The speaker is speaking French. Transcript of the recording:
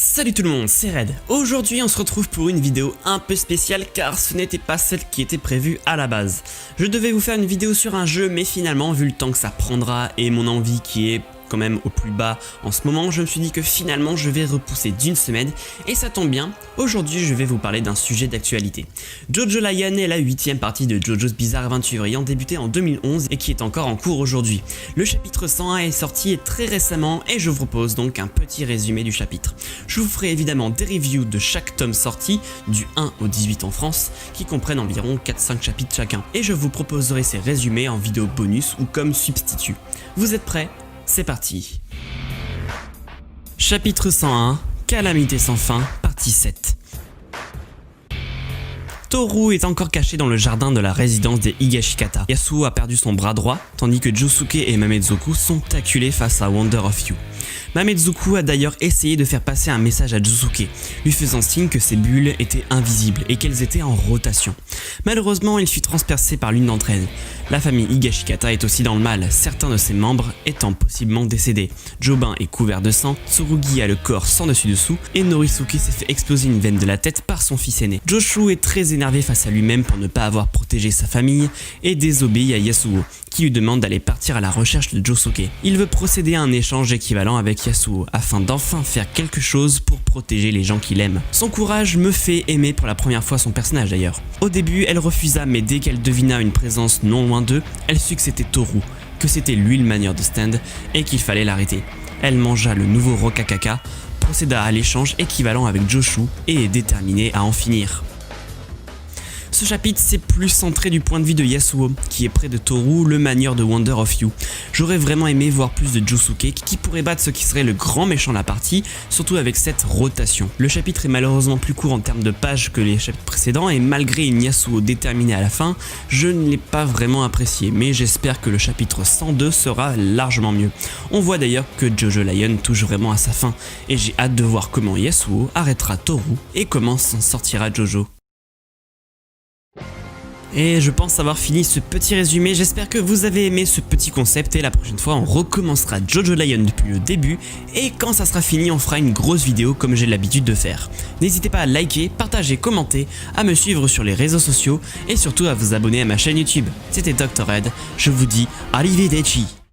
Salut tout le monde, c'est Red. Aujourd'hui on se retrouve pour une vidéo un peu spéciale car ce n'était pas celle qui était prévue à la base. Je devais vous faire une vidéo sur un jeu mais finalement vu le temps que ça prendra et mon envie qui est quand même au plus bas en ce moment, je me suis dit que finalement je vais repousser d'une semaine et ça tombe bien, aujourd'hui je vais vous parler d'un sujet d'actualité. Jojo Lion est la 8ème partie de Jojo's Bizarre Adventure ayant débuté en 2011 et qui est encore en cours aujourd'hui. Le chapitre 101 est sorti très récemment et je vous propose donc un petit résumé du chapitre. Je vous ferai évidemment des reviews de chaque tome sorti, du 1 au 18 en France, qui comprennent environ 4-5 chapitres chacun. Et je vous proposerai ces résumés en vidéo bonus ou comme substitut. Vous êtes prêts ? C'est parti. Chapitre 101, Calamité sans fin, partie 7. Toru est encore caché dans le jardin de la résidence des Higashikata. Yasuo a perdu son bras droit, tandis que Josuke et Mamezuku sont acculés face à Wonder of You. Mamezuku a d'ailleurs essayé de faire passer un message à Josuke, lui faisant signe que ses bulles étaient invisibles et qu'elles étaient en rotation. Malheureusement, il fut transpercé par l'une d'entre elles. La famille Higashikata est aussi dans le mal, certains de ses membres étant possiblement décédés. Jobin est couvert de sang, Tsurugi a le corps sans dessus-dessous et Norisuke s'est fait exploser une veine de la tête par son fils aîné. Joshu est très énervé face à lui-même pour ne pas avoir protégé sa famille et désobéit à Yasuo, qui lui demande d'aller partir à la recherche de Josuke. Il veut procéder à un échange équivalent avec Yasuo, afin d'enfin faire quelque chose pour protéger les gens qu'il aime. Son courage me fait aimer pour la première fois son personnage d'ailleurs. Au début, elle refusa, mais dès qu'elle devina une présence non loin d'eux, elle sut que c'était Toru, que c'était lui le manieur de stand, et qu'il fallait l'arrêter. Elle mangea le nouveau Rokakaka, procéda à l'échange équivalent avec Joshu, et est déterminée à en finir. Ce chapitre c'est plus centré du point de vue de Yasuo, qui est près de Toru, le manieur de Wonder of You. J'aurais vraiment aimé voir plus de Josuke qui pourrait battre ce qui serait le grand méchant de la partie, surtout avec cette rotation. Le chapitre est malheureusement plus court en termes de pages que les chapitres précédents et malgré une Yasuo déterminée à la fin, je ne l'ai pas vraiment apprécié, mais j'espère que le chapitre 102 sera largement mieux. On voit d'ailleurs que Jojo Lion touche vraiment à sa fin et j'ai hâte de voir comment Yasuo arrêtera Toru et comment s'en sortira Jojo. Et je pense avoir fini ce petit résumé, j'espère que vous avez aimé ce petit concept et la prochaine fois on recommencera Jojo Lion depuis le début et quand ça sera fini on fera une grosse vidéo comme j'ai l'habitude de faire. N'hésitez pas à liker, partager, commenter, à me suivre sur les réseaux sociaux et surtout à vous abonner à ma chaîne YouTube. C'était Dr. Red, je vous dis arrivederci.